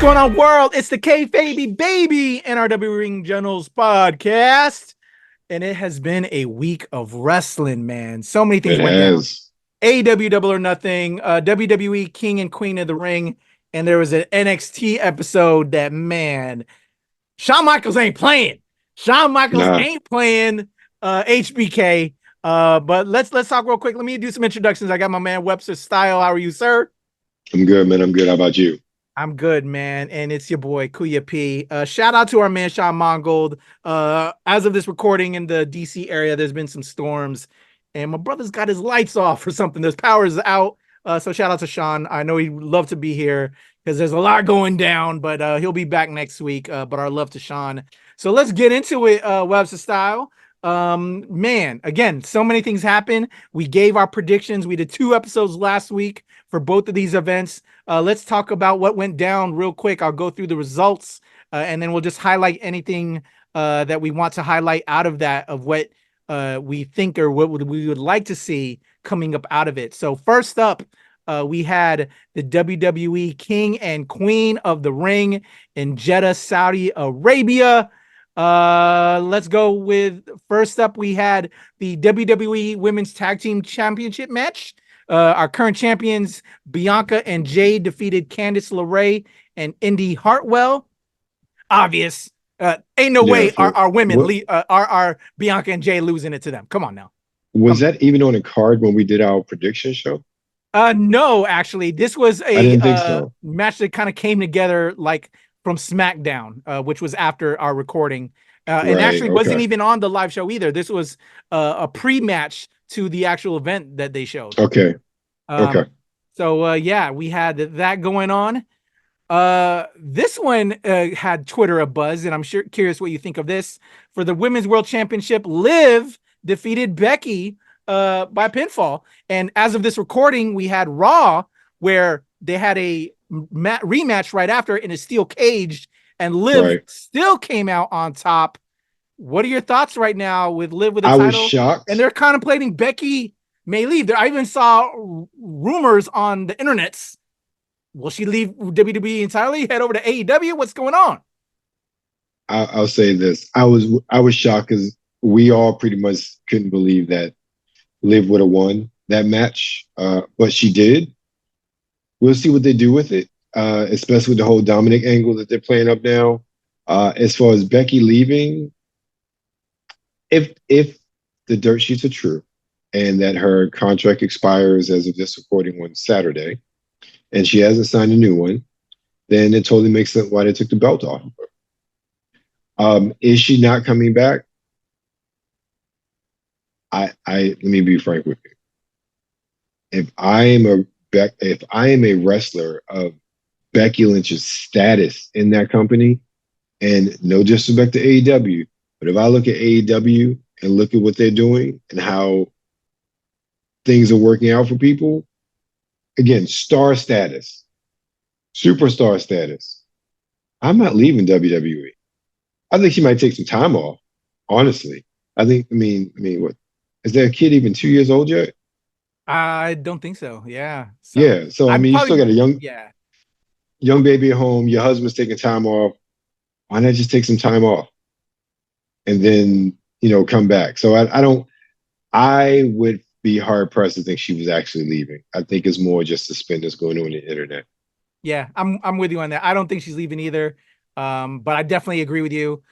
going on, world? It's the KayFabeyBaby NRW Ring Generals Podcast, and it has been a week of wrestling, man. So many things went down. AEW Double or Nothing, WWE King and Queen of the Ring, and there was an NXT episode that, man, Shawn Michaels ain't playing. Shawn Michaels ain't playing HBK. But let's talk real quick. Let me do some introductions. I got my man Webster Style. How are you, sir? I'm good, man. I'm good. How about you? I'm good, man. And it's your boy Kuya P. Shout out to our man Sean Mongold. As of this recording in the DC area, there's been some storms, and my brother's got his lights off or something. There's power's out. So shout out to Sean. I know he'd love to be here because there's a lot going down, but he'll be back next week. But our love to Sean. So let's get into it, Webster Style. Man, again, so many things happen. We gave our predictions. We did 2 episodes last week for both of these events. Let's talk about what went down real quick. I'll go through the results, and then we'll just highlight anything that we want to highlight out of that, of what we think or what we would like to see coming up out of it. So first up, we had the WWE King and Queen of the Ring in Jeddah, Saudi Arabia. Let's go with, first up, we had the WWE Women's Tag Team Championship match. Our current champions, Bianca and Jade, defeated Candice LeRae and Indy Hartwell. Obvious. Ain't no way our women, our Bianca and Jay losing it to them. Come on now. Was that even on a card when we did our prediction show? No, actually. This was a match that kind of came together like from SmackDown, which was after our recording. And actually wasn't even on the live show either. This was a pre-match to the actual event that they showed. Okay. So, yeah, we had that going on. This one had Twitter abuzz, and I'm curious what you think of this. For the Women's World Championship, Liv defeated Becky by pinfall. And as of this recording, we had Raw, where they had a rematch right after in a steel cage, and Liv still came out on top. What are your thoughts right now with Liv with the title? I was shocked. And they're contemplating Becky may leave. I even saw rumors on the internets. Will she leave WWE entirely? Head over to AEW? What's going on? I'll say this. I was shocked because we all pretty much couldn't believe that Liv would have won that match. But she did. We'll see what they do with it, especially with the whole Dominic angle that they're playing up now. As far as Becky leaving, if the dirt sheets are true and that her contract expires as of this recording on Saturday, and she hasn't signed a new one, then it totally makes sense why they took the belt off of her. Is she not coming back? Let me be frank with you. If I am a wrestler of Becky Lynch's status in that company, and no disrespect to AEW, but if I look at AEW and look at what they're doing and how things are working out for people, again, star status, superstar status, I'm not leaving WWE. I think she might take some time off, honestly. I mean, what? Is there a kid even 2 years old yet? I don't think so. Yeah. So I mean, you still got a young baby at home. Your husband's taking time off. Why not just take some time off and then, come back? So I would be hard pressed to think she was actually leaving. I think it's more just the spin that's going on the internet. Yeah, I'm with you on that. I don't think she's leaving either. But I definitely agree with you.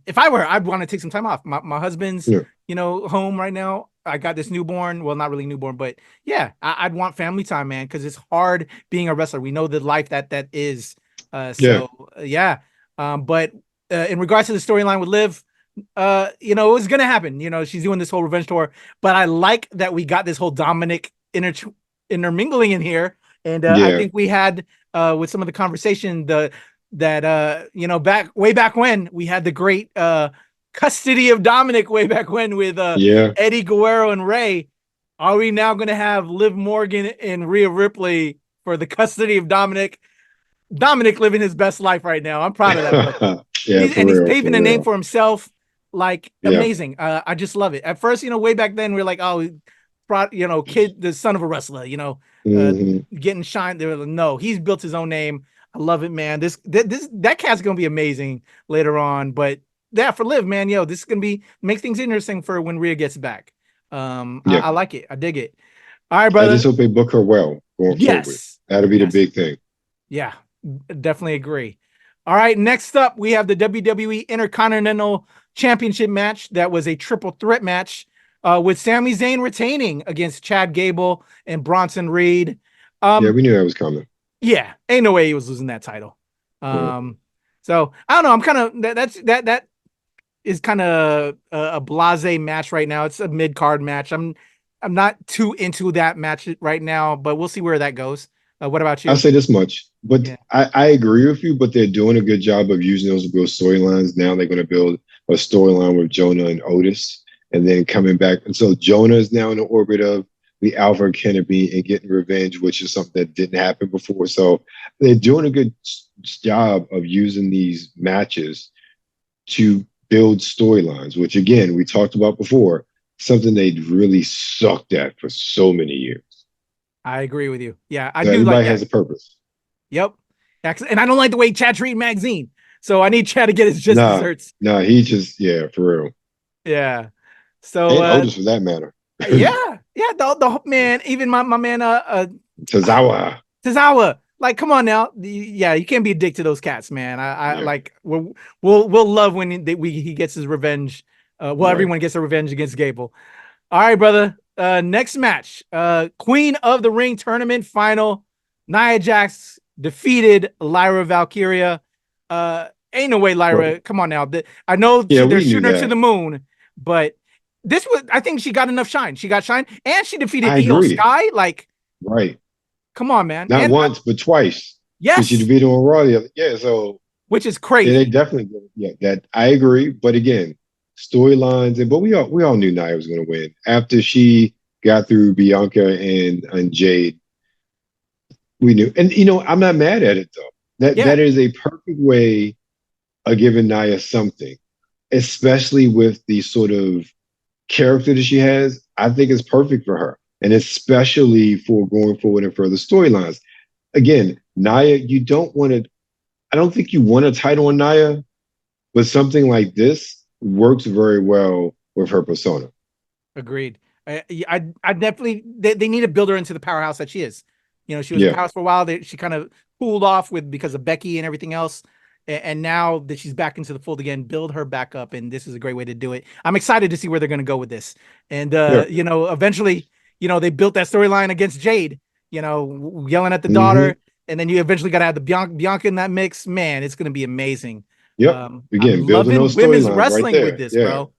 If I were her, I'd want to take some time off. My husband's, home right now. I got this newborn. Well, not really newborn, but yeah, I'd want family time, man, because it's hard being a wrestler. We know the life that is. But in regards to the storyline with Liv, it was gonna happen. She's doing this whole revenge tour, but I like that we got this whole Dominic intermingling in here, and I think we had with some of the conversation way back when we had the great custody of Dominic way back when with Eddie Guerrero and Ray. Are we now going to have Liv Morgan and Rhea Ripley for the custody of Dominic? Dominic living his best life right now. I'm proud of that. He's paving a name for himself. Amazing. I just love it. At first, way back then we were like, kid, the son of a wrestler, getting shine. They were like, no, he's built his own name. I love it, man. That cat's gonna be amazing later on. But yeah, for Liv, man, yo, this is gonna be make things interesting for when Rhea gets back. Yeah. I like it. I dig it. All right, I brother. just hope they book her well going forward. That'll be the big thing. Yeah, definitely agree. All right, next up, we have the WWE Intercontinental Championship match. That was a triple threat match with Sami Zayn retaining against Chad Gable and Bronson Reed. Yeah, we knew that was coming. Yeah, ain't no way he was losing that title. So I don't know. I'm kind of that is kind of a blasé match right now. It's a mid card match. I'm not too into that match right now, but we'll see where that goes. What about you? I'll say this much, but yeah. I agree with you, but they're doing a good job of using those to build storylines. Now they're going to build a storyline with Jonah and Otis, and then coming back. And so Jonah is now in the orbit of the Alpha Academy and getting revenge, which is something that didn't happen before. So they're doing a good job of using these matches to build storylines, which again, we talked about before, something they really sucked at for so many years. I agree with you. Yeah, I so do. Everybody like has a purpose. Yep. And I don't like the way Chad treated Maxine. So I need Chad to get his just desserts. No, he just, for real. Yeah. So and Otis for that matter. Yeah. The man, even my man Tozawa. Like, come on now. Yeah, you can't be a dick to those cats, man. I like we'll love when he gets his revenge. Everyone gets a revenge against Gable. All right, brother. Next match. Queen of the Ring tournament final. Nia Jax defeated Lyra Valkyria. Ain't no way, Lyra. Come on now. I know they're shooting her to the moon, but I think she got enough shine. She got shine, and she defeated Io Sky. Like, right. Come on, man. Not once, but twice. Yes. She defeated on Raw. Yeah, so which is crazy. Yeah, they definitely. Yeah, that I agree. But again, storylines, but we all knew Nia was going to win after she got through Bianca and Jade. We knew, and I'm not mad at it though. That is a perfect way of giving Nia something, especially with the sort of character that she has. I think it's perfect for her, and especially for going forward and further storylines. Again, Nia, you don't want to. I don't think you want a title on Nia, but something like this works very well with her persona. Agreed. I definitely they need to build her into the powerhouse that she is. She was a powerhouse for a while. She kind of cooled off because of Becky and everything else. And now that she's back into the fold again, build her back up. And this is a great way to do it. I'm excited to see where they're going to go with this. And, eventually, they built that storyline against Jade, yelling at the daughter. And then you eventually got to have the Bianca in that mix. Man, it's going to be amazing. Yep. Again, building those women's wrestling with this, bro.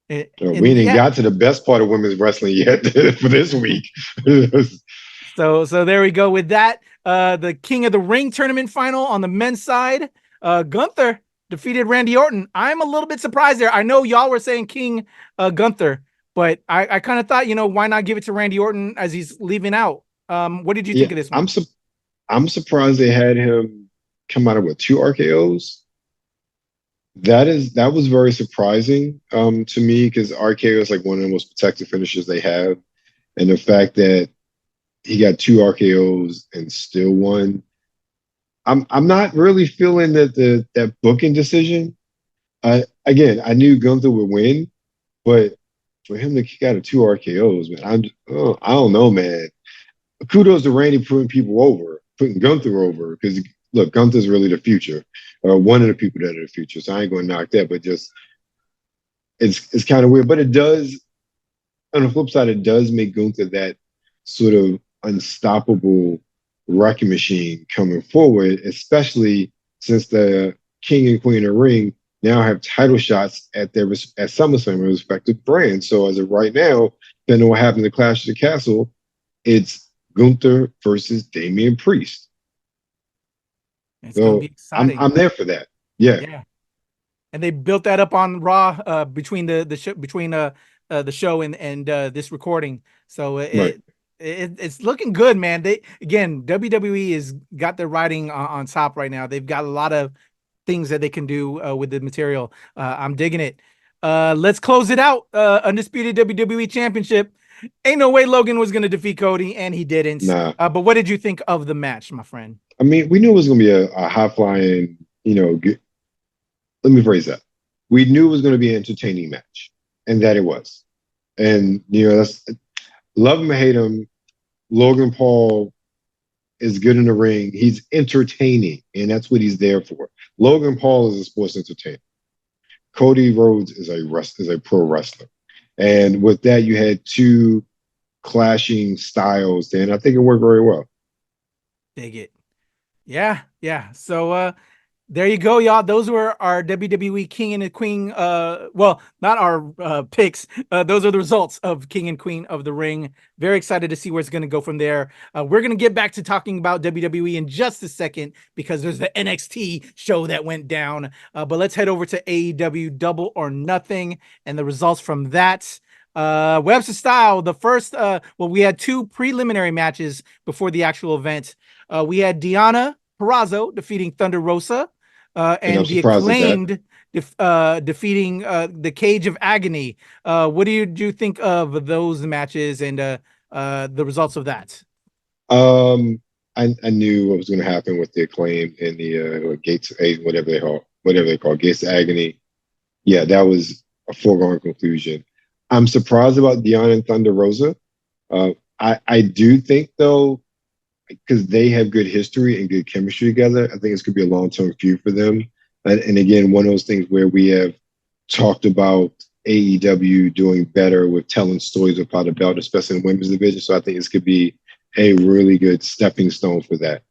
We ain't got to the best part of women's wrestling yet for this week. So there we go with that. The King of the Ring tournament final on the men's side. Gunther defeated Randy Orton. I'm a little bit surprised there. I know y'all were saying King Gunther, but I kind of thought, why not give it to Randy Orton as he's leaving out? What did you think of this one? I'm surprised they had him come out of 2 RKOs. That was very surprising to me, because RKO is like one of the most protected finishes they have, and the fact that he got 2 RKOs and still won. I'm not really feeling that booking decision. Again, I knew Gunther would win, but for him to kick out of 2 RKOs, man, I don't know, man. Kudos to Randy putting Gunther over, because look, Gunther's really the future, or one of the people that are the future. So I ain't going to knock that, but just it's kind of weird. But it does, on the flip side, it does make Gunther that sort of unstoppable wrecking machine coming forward, especially since the King and Queen of the Ring now have title shots at SummerSlam in respective brands. So as of right now, depending on what happened to Clash of the Castle, it's Gunther versus Damian Priest. It's gonna be exciting. I'm there for that. Yeah. And they built that up on Raw between the show and this recording. So it's looking good, man. WWE has got their writing on top right now. They've got a lot of things that they can do with the material. I'm digging it. Let's close it out. Undisputed WWE Championship. Ain't no way Logan was going to defeat Cody, and he didn't. Nah. But what did you think of the match, my friend? I mean, we knew it was going to be a high flying, let me phrase that. We knew it was going to be an entertaining match, and that it was. And, that's love him or hate him. Logan Paul is good in the ring. He's entertaining, and that's what he's there for. Logan Paul is a sports entertainer. Cody Rhodes is a pro wrestler. And with that, you had two clashing styles, and I think it worked very well. Dig it. Yeah. So there you go, y'all. Those were our WWE King and the Queen. Well, not our picks. Those are the results of King and Queen of the Ring. Very excited to see where it's going to go from there. We're going to get back to talking about WWE in just a second because there's the NXT show that went down. But let's head over to AEW Double or Nothing and the results from that. Webster Style, the first, we had two preliminary matches before the actual event. We had Deonna Purrazzo defeating Thunder Rosa. And the Acclaimed defeating the Cage of Agony. What do you think of those matches and the results of that? I knew what was going to happen with the Acclaimed and the Gates of Agony, whatever they call Gates of Agony. Yeah, that was a foregone conclusion. I'm surprised about Deonna and Thunder Rosa. I do think though, because they have good history and good chemistry together, I think it's going to be a long-term feud for them. And again, one of those things where we have talked about AEW doing better with telling stories without a belt, especially in the women's division. So I think this could be a really good stepping stone for that.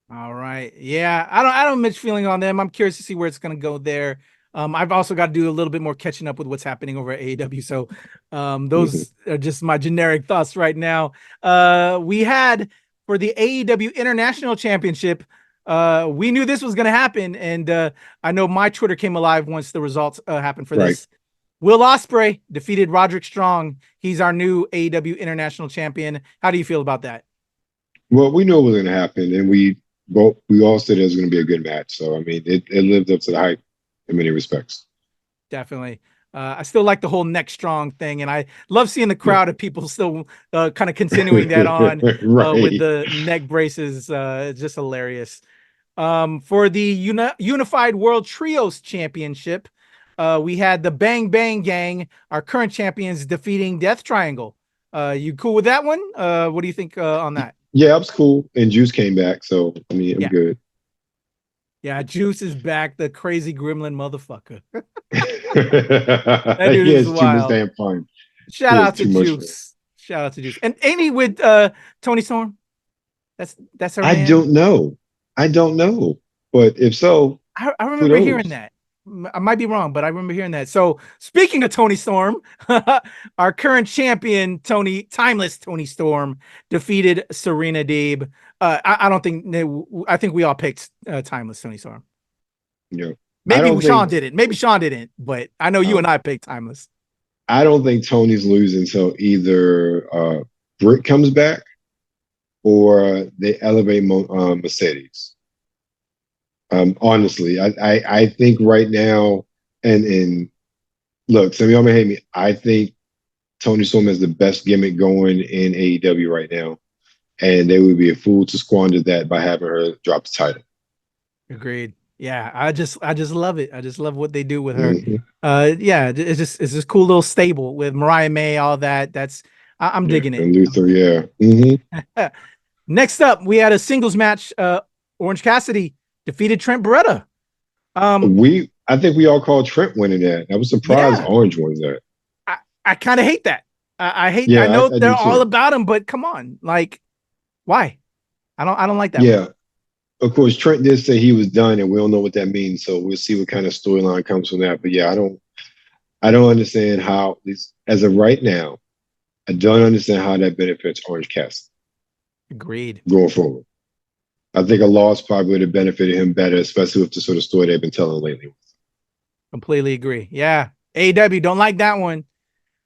All right. Yeah, I don't have much feeling on them. I'm curious to see where it's going to go there. I've also got to do a little bit more catching up with what's happening over at AEW. So those are just my generic thoughts right now. We had for the AEW International Championship, we knew this was going to happen. And I know my Twitter came alive once the results happened for this. Will Ospreay defeated Roderick Strong. He's our new AEW International Champion. How do you feel about that? Well, we knew it was going to happen. And we all said it was going to be a good match. So, I mean, it lived up to the hype in many respects. Definitely. I still like the whole neck strong thing, and I love seeing the crowd of people still kind of continuing that on with the neck braces. It's just hilarious. For the Unified World Trios Championship, we had the Bang Bang Gang, our current champions, defeating Death Triangle. You cool with that one? What do you think on that? Yeah, it was cool. And Juice came back, so I mean, I'm good. Yeah, Juice is back, the crazy gremlin motherfucker. That dude is wild. Too much damn fun. Shout out to Juice. Shout out to Juice. And ain't he with Tony Storm? That's her. I don't know. But if so, I remember hearing that. I might be wrong, but I remember hearing that. So speaking of Tony Storm, our current champion, Timeless Tony Storm, defeated Serena Deeb. I think we all picked Timeless Tony Storm. Yeah. Maybe Sean didn't. Maybe Sean didn't, but I know you and I picked Timeless. I don't think Tony's losing until either Britt comes back or they elevate Mercedes. Honestly, I think right now, and look, some of y'all may hate me. I think Tony Storm has the best gimmick going in AEW right now, and they would be a fool to squander that by having her drop the title. Agreed. Yeah, I just love it. I just love what they do with her. Yeah, it's just cool little stable with Mariah May, all that. I'm digging it. And Luther, yeah. Next up, we had a singles match. Orange Cassidy defeated Trent Beretta. I think we all called Trent winning that. I was surprised Orange won that. I kind of hate that. I hate. Yeah, I know they're all about him, but come on, like, why? I don't like that. Yeah, of course, Trent did say he was done, and we don't know what that means. So we'll see what kind of storyline comes from that. But yeah, I don't understand how this, as of right now, I don't understand how that benefits Orange Cassidy. Agreed. Going forward. I think a loss probably would have benefited him better, especially with the sort of story they've been telling lately. Completely agree. Yeah. AEW, don't like that one.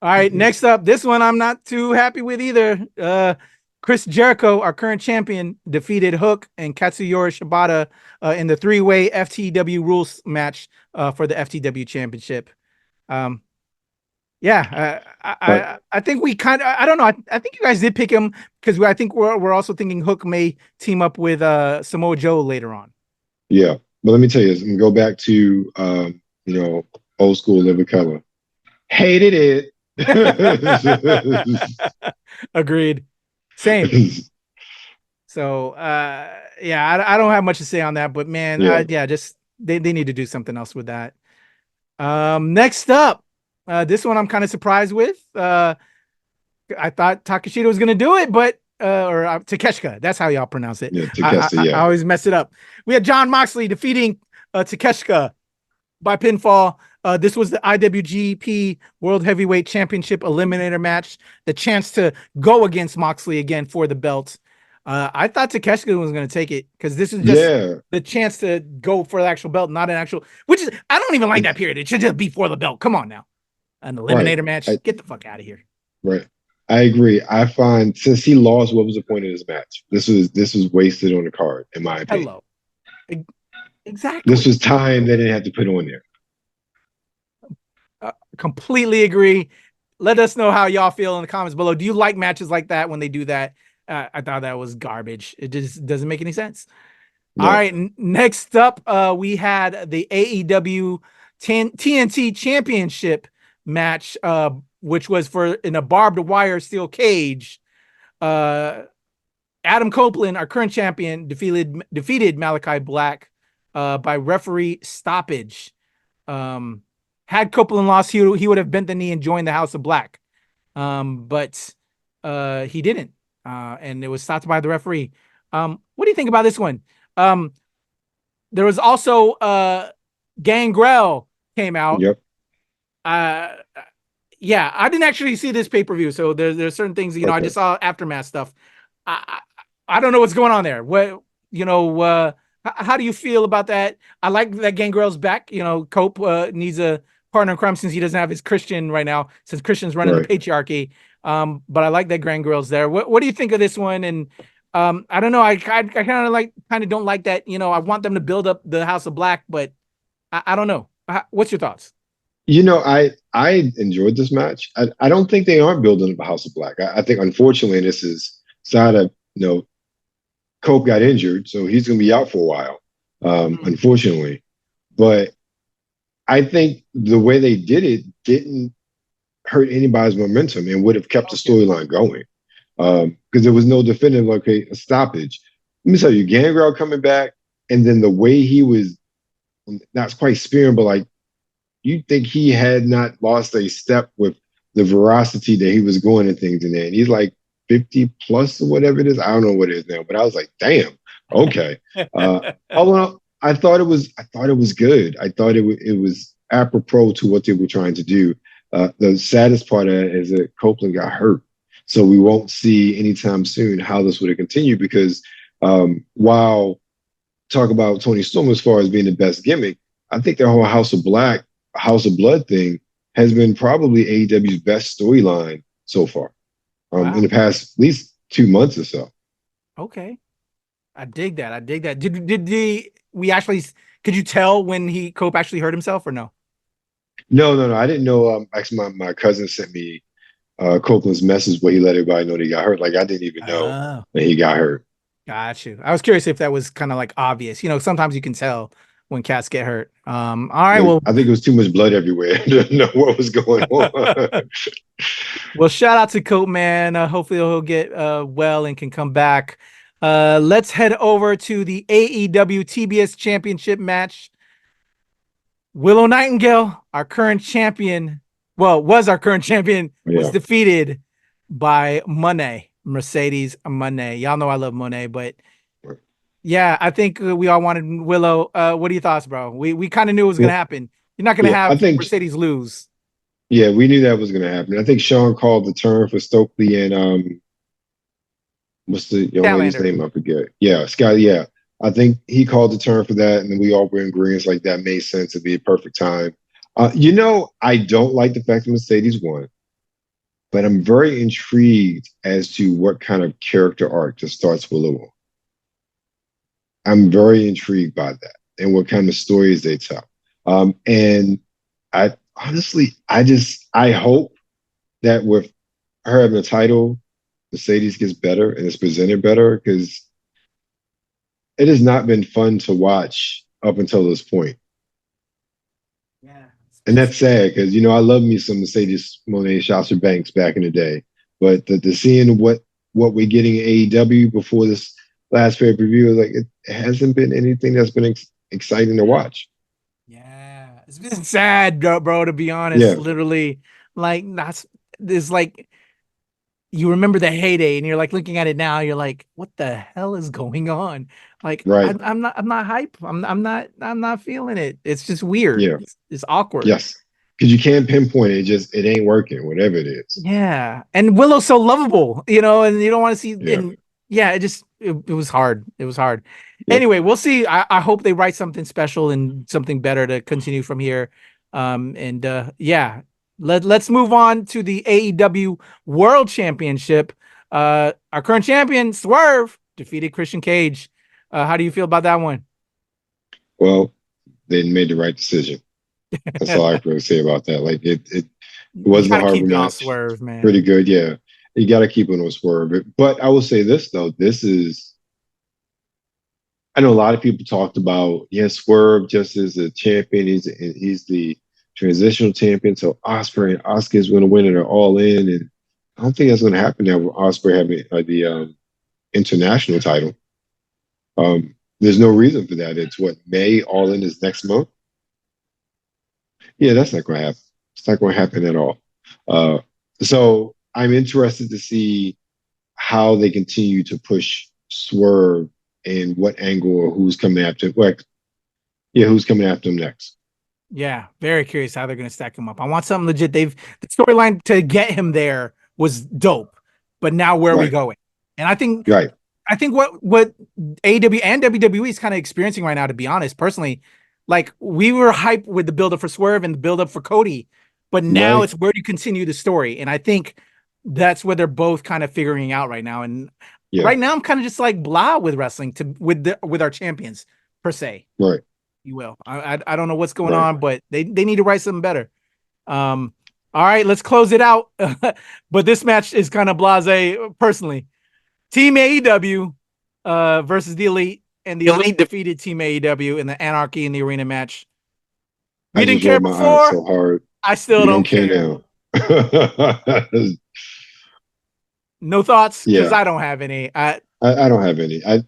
All right. Next up, this one I'm not too happy with either. Chris Jericho, our current champion, defeated Hook and Katsuyori Shibata in the three-way FTW rules match for the FTW championship. Yeah, But I think we kind of, I don't know. I think you guys did pick him because I think we're also thinking Hook may team up with Samoa Joe later on. yeah, but let me tell you, I'm gonna go back to old school Living Color. Hated it. Agreed. Same. So yeah, I don't have much to say on that, but man, Yeah. yeah, just they need to do something else with that. Next up, this one I'm kind of surprised with. I thought Takeshita was gonna do it, but Takeshita, that's how y'all pronounce it. Yeah, Takeshita, I yeah. always mess it up. We had John Moxley defeating Takeshita by pinfall. This was the IWGP World Heavyweight Championship Eliminator match, the chance to go against Moxley again for the belt. I thought Takeshita was going to take it because this is just the chance to go for the actual belt, not an actual, which is, I don't even like that period. It should just be for the belt. Come on now. An eliminator match. Get the fuck out of here. Right. I agree. I find since he lost, what was the point of this match? This was wasted on the card, in my opinion. Hello. Exactly. This was time they didn't have to put on there. Completely agree. Let us know how y'all feel in the comments below. Do you like matches like that when they do that? I thought that was garbage. It just doesn't make any sense. No. All right. Next up, we had the AEW TNT Championship match, which was in a barbed wire steel cage. Adam Copeland, our current champion, defeated Malachi Black by referee stoppage. Had Copeland lost, he would have bent the knee and joined the House of Black. But he didn't. And it was stopped by the referee. What do you think about this one? There was also Gangrel came out. Yep. Yeah, I didn't actually see this pay-per-view, so there's certain things, I just saw aftermath stuff. I don't know what's going on there. What how do you feel about that? I like that Gangrel's back. Cope needs a partner in crime since he doesn't have his Christian right now, since Christian's running the patriarchy. But I like that Gangrel's there. What do you think of this one? And I don't know. I kind of don't like that. I want them to build up the House of Black, but I don't know. What's your thoughts? I enjoyed this match. I don't think they aren't building up a House of Black. I think unfortunately this is side of Cope got injured, so he's going to be out for a while, unfortunately. But I think the way they did it didn't hurt anybody's momentum and would have kept the storyline going, because there was no definitive, a stoppage. Let me tell you, Gangrel coming back, and then the way he was, not quite spearing, but you think he had not lost a step with the veracity that he was going and things in there. And he's 50 plus or whatever it is. I don't know what it is now, but I was like, damn, okay. All in all, I thought it was good. I thought it was apropos to what they were trying to do. The saddest part of it is that Copeland got hurt. So we won't see anytime soon how this would have continued, because while talk about Tony Storm as far as being the best gimmick, I think their whole House of Blood thing has been probably AEW's best storyline so far. In the past at least 2 months or so. Okay. I dig that. Could you tell when Cope actually hurt himself or no? No. I didn't know. Actually, my cousin sent me Copeland's message where he let everybody know that he got hurt. I didn't even know that he got hurt. Got you. I was curious if that was kind of obvious. Sometimes you can tell when cats get hurt. All right. Well, I think it was too much blood everywhere to know what was going on. Well, shout out to Cope, man. Hopefully he'll get well and can come back. Let's head over to the AEW TBS Championship match. Willow Nightingale, our current champion, was defeated by Mercedes Moné. Y'all know I love Moné, but yeah, I think we all wanted Willow. What are your thoughts, bro? We kind of knew it was going to happen. You're not going to have Mercedes lose. Yeah, we knew that was going to happen. I think Sean called the turn for Stokely and what's the young lady's name? I forget. Yeah, Scott. Yeah, I think he called the turn for that, and we all were in agreement that made sense. It'd be a perfect time. I don't like the fact that Mercedes won, but I'm very intrigued as to what kind of character arc just starts Willow on. I'm very intrigued by that and what kind of stories they tell. And I honestly, I hope that with her having a title, Mercedes gets better and it's presented better, because it has not been fun to watch up until this point. Yeah. And that's sad, because, I love me some Mercedes Moné Sasha Banks back in the day. But the seeing what we're getting in AEW before this last pay-per-view, like, it hasn't been anything that's been exciting to watch. Yeah. It's been sad, bro, to be honest. Yeah. Literally, like, there's like, you remember the heyday and you're like looking at it now, you're like, what the hell is going on? Like, Right. I'm not hype. I'm not feeling it. It's just weird. Yeah. It's awkward. Yes. Because you can't pinpoint it. It ain't working, whatever it is. Yeah. And Willow's so lovable, and you don't want to see, Yeah. and yeah, it was hard. It was hard. Yep. Anyway, we'll see. I hope they write something special and something better to continue from here. Yeah. Let's move on to the AEW World Championship. Our current champion, Swerve, defeated Christian Cage. How do you feel about that one? Well, they made the right decision. That's all I can say about that. Like, it wasn't a hard match. Swerve, man. Pretty good, yeah. You got to keep it on Swerve. But I will say this, though. I know a lot of people talked about, Swerve just as a champion. He's the transitional champion. So Ospreay and Asuka is going to win it or all in. And I don't think that's going to happen now with Ospreay having the international title. There's no reason for that. It's May, all in is next month. Yeah, that's not going to happen. It's not going to happen at all. So I'm interested to see how they continue to push Swerve and what angle or who's coming after him. Who's coming after him next. Yeah, very curious how they're going to stack him up. I want something legit. The storyline to get him there was dope, but now where are we going? And I think what AEW and WWE is kind of experiencing right now, to be honest, personally, like, we were hyped with the build-up for Swerve and the build-up for Cody, but now it's where do you continue the story? And I think that's what they're both kind of figuring out right now. And right now I'm kind of just like blah with wrestling with our champions per se. Right. You will. I don't know what's going on, but they need to write something better. All right, let's close it out. But this match is kind of blasé personally. Team AEW versus the Elite, and the Elite defeated Team AEW in the Anarchy in the Arena match. We didn't care before. So hard. I still don't care now. No thoughts, because I don't have any. I don't have any. I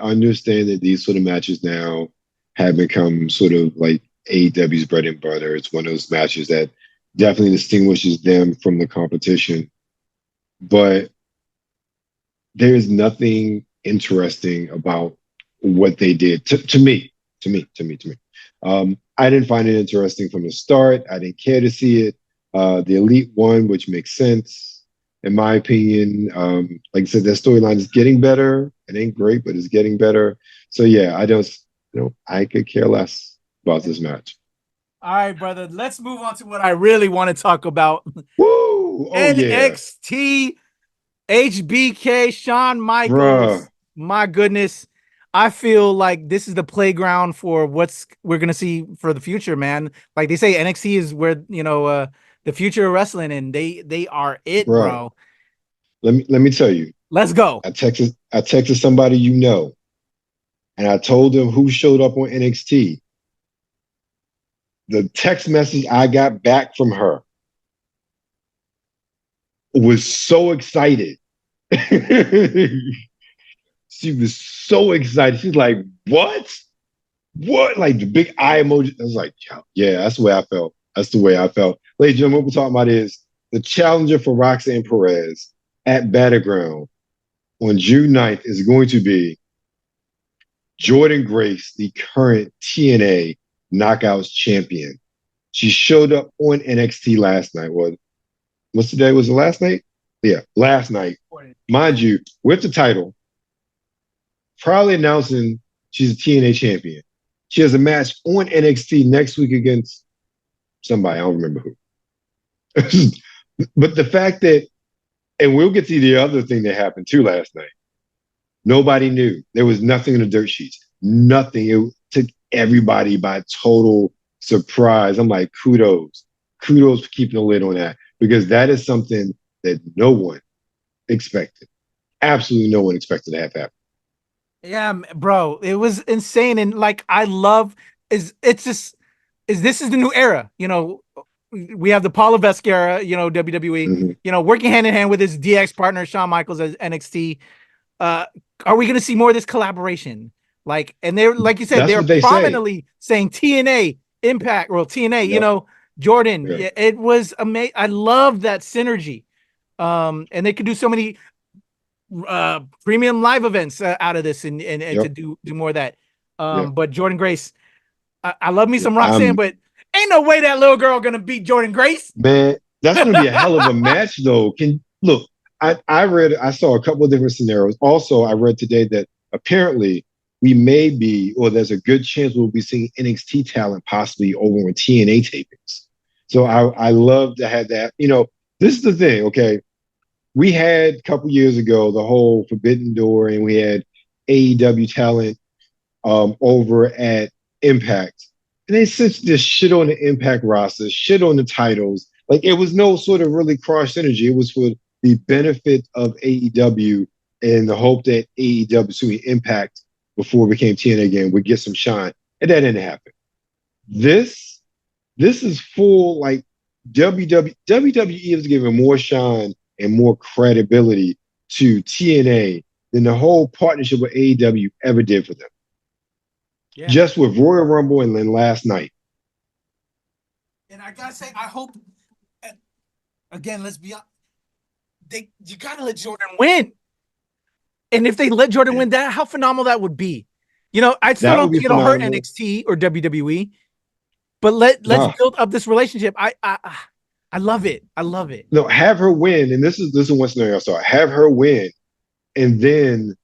understand that these sort of matches now have become sort of like AEW's bread and butter. It's one of those matches that definitely distinguishes them from the competition. But there is nothing interesting about what they did to me. I didn't find it interesting from the start. I didn't care to see it. The Elite won, which makes sense, in my opinion. Like I said, that storyline is getting better. It ain't great, but it's getting better. So yeah, I could care less about this match. All right, brother. Let's move on to what I really want to talk about. Woo! NXT, HBK, Shawn Michaels. Bruh. My goodness. I feel like this is the playground for we're going to see for the future, man. Like they say, NXT is where, the future of wrestling, and they are it, bro. Let me tell you. Let's go. I texted somebody and I told them who showed up on NXT. The text message I got back from her was so excited. She was so excited. She's like, what? What? Like the big eye emoji. I was like, yeah, that's the way I felt. That's the way I felt. Ladies and gentlemen, what we're talking about is the challenger for Roxanne Perez at Battleground on June 9th is going to be Jordan Grace, the current TNA Knockouts champion. She showed up on NXT last night. What's the day? Was it last night? Yeah, last night. Mind you, with the title, proudly announcing she's a TNA champion. She has a match on NXT next week against somebody. I don't remember who. But the fact that, and we'll get to the other thing that happened too last night. Nobody knew. There was nothing in the dirt sheets. Nothing. It took everybody by total surprise. I'm like, kudos. kudos for keeping a lid on that, because that is something that no one expected. Absolutely no one expected to have happen. Yeah, bro, it was insane. And like, I love this is the new era. You know, we have the Paul Levesque era, you know, WWE, you know, working hand in hand with his DX partner, Shawn Michaels as NXT. Are we going to see more of this collaboration? Like, and they're, like you said, they're prominently saying TNA, Impact, or TNA, you know, Jordan. It was amazing. I love that synergy. And they could do so many premium live events out of this and to do more of that. But Jordan Grace, I love me some Roxanne, but ain't no way that little girl gonna beat Jordan Grace. Man, that's gonna be a hell of a match, though. I saw a couple of different scenarios. Also, I read today that apparently we may be, or there's a good chance we'll be seeing NXT talent possibly over on TNA tapings. So I love to have that. You know, this is the thing, okay? We had a couple years ago the whole Forbidden Door, and we had AEW talent over at Impact. And they just shit on the Impact roster, shit on the titles. Like, it was no sort of really cross synergy. It was for the benefit of AEW and the hope that AEW, so Impact, before it became TNA again, would get some shine. And that didn't happen. This is full, like, WWE is giving more shine and more credibility to TNA than the whole partnership with AEW ever did for them. Yeah. Just with Royal Rumble and then last night. And I gotta say, I hope, again, let's be honest, you gotta let Jordan win. And if they let Jordan win, that how phenomenal that would be. You know, I still don't think it'll hurt NXT or WWE, but let's build up this relationship. I love it. I love it. No, have her win, and this is one scenario I saw. Have her win, and then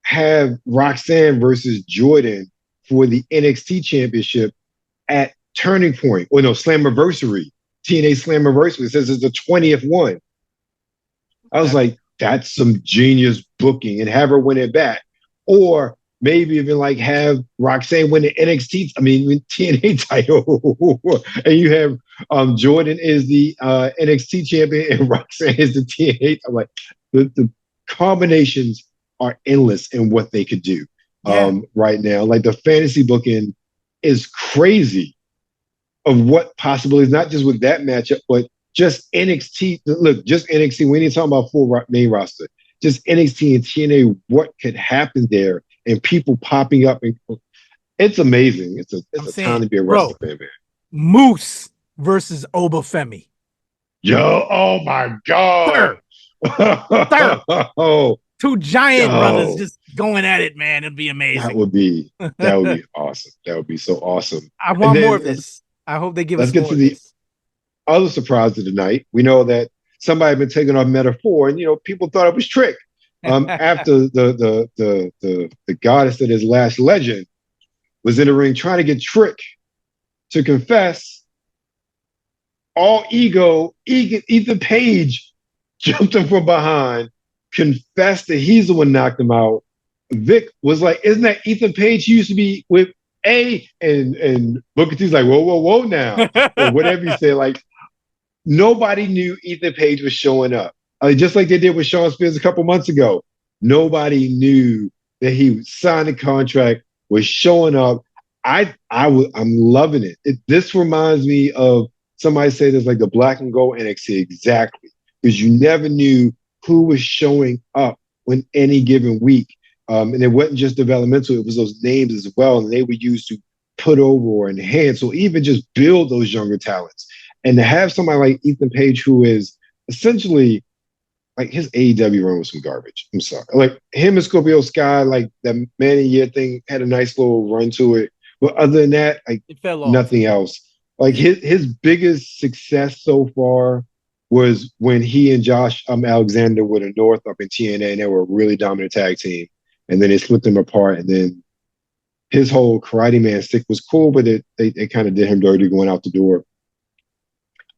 have Roxanne versus Jordan for the NXT championship at Turning Point. Or no, Slammiversary. TNA Slammiversary. It says it's the 20th one. I was like, that's some genius booking, and have her win it back. Or maybe even like have Roxanne win the TNA title. And you have Jordan is the NXT champion and Roxanne is the TNA. I'm like, the combinations are endless in what they could do right now. Like, the fantasy booking is crazy of what possibilities, not just with that matchup, but just NXT. Look, just NXT. We ain't talking about full main roster. Just NXT and TNA, what could happen there, and people popping up. And it's amazing. It's a time to be a wrestling fan, man. Moose versus Obafemi. Yo, oh my God. Sir. Two giant brothers just going at it, man. It'd be amazing. That would be awesome. That would be so awesome. I want more of this. I hope they give us more of this. Let's get to the other surprise of the night. We know that somebody had been taking off Metaphor, and people thought it was Trick. After the goddess that is Lash Legend was in the ring trying to get Trick to confess, all ego, Ethan Page jumped him from behind, confessed that he's the one knocked him out. Vic was like, isn't that Ethan Page? He used to be with A, and Booker T's like, whoa now, or whatever you say. Like, nobody knew Ethan Page was showing up. Just like they did with Shawn Spears a couple months ago. Nobody knew that he signed a contract, was showing up. I'm loving it. This reminds me of, somebody said it's like the black and gold NXT, exactly, because you never knew who was showing up when any given week. And it wasn't just developmental, it was those names as well. And they were used to put over or enhance or even just build those younger talents. And to have somebody like Ethan Page, who is essentially, like, his AEW run was some garbage. I'm sorry. Like, him and Scorpio Sky, like, that Man of the Year thing had a nice little run to it. But other than that, like, it fell off. Nothing else. Like, his biggest success so far was when he and Josh Alexander were the North up in TNA, and they were a really dominant tag team. And then they split them apart. And then his whole Karate Man stick was cool, but they kind of did him dirty going out the door.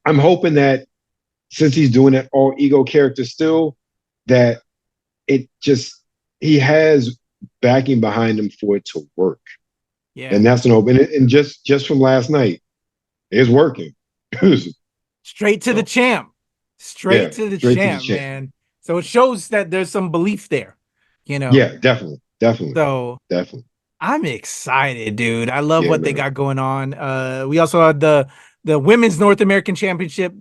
I'm hoping that since he's doing that all ego character still, that he has backing behind him for it to work. Yeah. And that's an open. And just from last night, it's working. Straight to the champ. Straight to the straight champ, man. So it shows that there's some belief there, you know? Yeah, definitely. So Definitely. I'm excited, dude. I love what they got going on. We also had the Women's North American Championship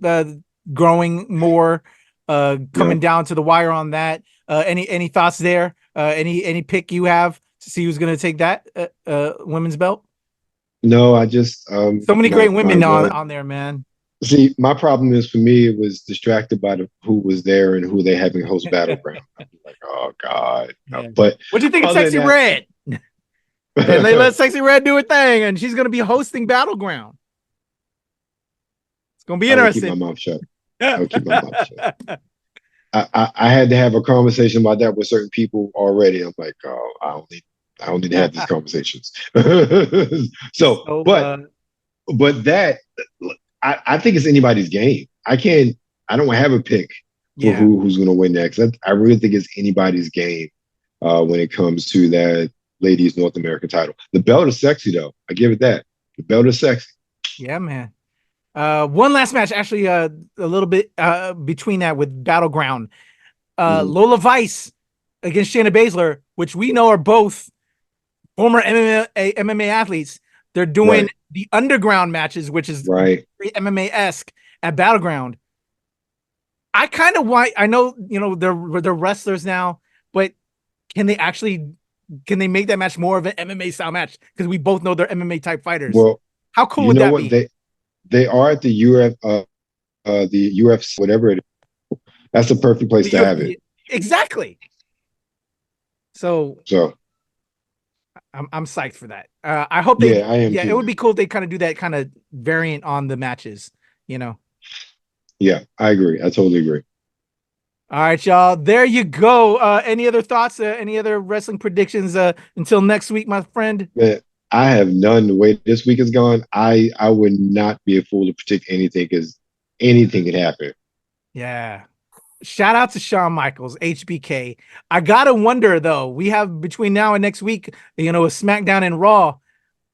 growing more, coming down to the wire on that. Any thoughts there? Any pick you have to see who's going to take that women's belt? No, I just so many great women on there, man. See, my problem is for me, it was distracted by who was there and who they having host Battleground. I'm like, oh God. Yeah. But what do you think of Sexy Red? And they let Sexy Red do her thing, and she's going to be hosting Battleground. It's going to be interesting. Keep my mouth shut. I'll keep my mouth shut. I had to have a conversation about that with certain people already. I'm like, oh, I don't need to have these conversations. But that, I think it's anybody's game. I don't have a pick for who's going to win next. I really think it's anybody's game when it comes to that ladies North American title. The belt is sexy, though. I give it that. The belt is sexy. Yeah, man. One last match, actually, a little bit between that with Battleground. Lola Vice against Shayna Baszler, which we know are both former MMA athletes. They're doing the underground matches, which is very MMA-esque at Battleground. I kind of want, I know, they're wrestlers now, but can they make that match more of an MMA style match? Because we both know they're MMA type fighters. Well, how cool would that be? They are at the UFC, whatever it is. That's the perfect place to have it. Exactly. So I'm psyched for that. I hope they. I am. It would be cool if they kind of do that kind of variant on the matches. Yeah, I agree. I totally agree. All right, y'all. There you go. Any other thoughts? Any other wrestling predictions? Until next week, my friend. I have none. The way this week has gone, I would not be a fool to predict anything because anything could happen. Yeah. Shout out to Shawn Michaels, HBK. I gotta wonder though. We have between now and next week, a SmackDown and Raw.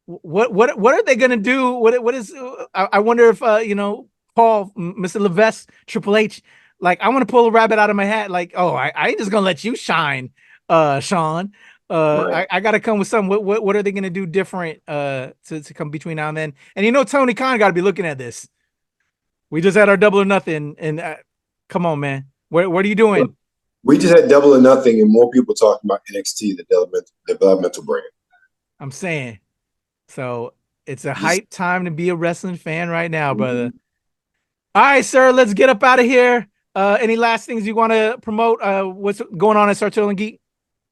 What are they gonna do? What is? I wonder if Paul, Mr. Levesque, Triple H. Like, I want to pull a rabbit out of my hat. Like, I ain't just gonna let you shine, Shawn. I gotta come with something. What are they gonna do different to come between now and then? And Tony Khan got to be looking at this. We just had our Double or Nothing, and come on, man. What are you doing? We just had Double or Nothing, and more people talking about NXT, the developmental brand. I'm saying, so it's a hype time to be a wrestling fan right now, brother. All right, sir, let's get up out of here. Any last things you want to promote? What's going on at Sartorial and Geek?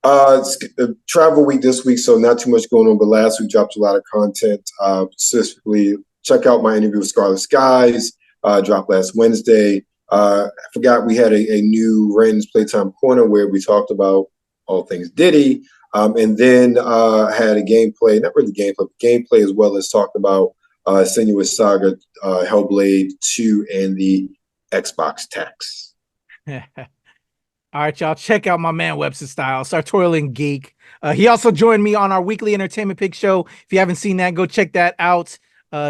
It's travel week this week, so not too much going on. But last week dropped a lot of content. Specifically, check out my interview with Scarlet Skies. Dropped last Wednesday. I forgot we had a new Ren's Playtime Corner where we talked about all things Diddy, and then had a gameplay, not really gameplay, but gameplay as well as talked about Senua's Saga, Hellblade 2, and the Xbox tax. All right, y'all. Check out my man Webster Style, Sartorial and Geek. He also joined me on our weekly entertainment pick show. If you haven't seen that, go check that out.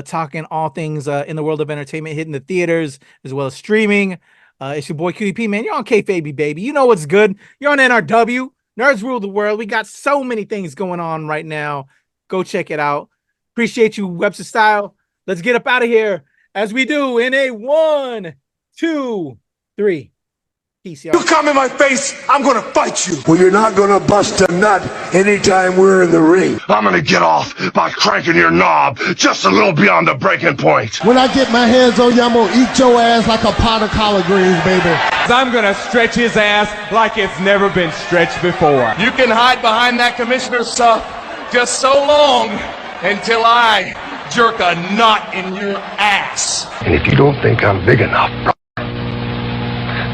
Talking all things in the world of entertainment, hitting the theaters as well as streaming. It's your boy QDP, man. You're on KayFabeyBaby. You know what's good. You're on NRW. Nerds rule the world. We got so many things going on right now. Go check it out. Appreciate you, Webster Style. Let's get up out of here as we do in a 1, 2, 3. Peace, y'all. You come in my face, I'm gonna fight you. Well, you're not gonna bust a nut anytime we're in the ring. I'm gonna get off by cranking your knob just a little beyond the breaking point. When I get my hands on you, I'm gonna eat your ass like a pot of collard greens, baby. I'm gonna stretch his ass like it's never been stretched before. You can hide behind that commissioner stuff just so long until I jerk a knot in your ass. And if you don't think I'm big enough,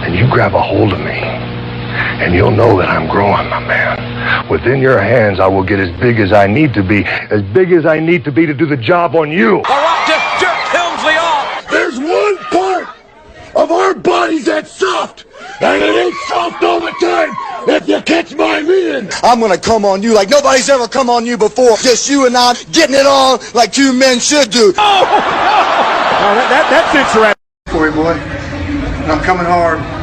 and you grab a hold of me, and you'll know that I'm growing, my man. Within your hands, I will get as big as I need to be to do the job on you. All right, just jerk Helmsley off. There's one part of our bodies that's soft, and it ain't soft all the time. If you catch my meaning, I'm gonna come on you like nobody's ever come on you before. Just you and I getting it on like two men should do. Oh, no! That's interesting. For you, boy. And I'm coming hard.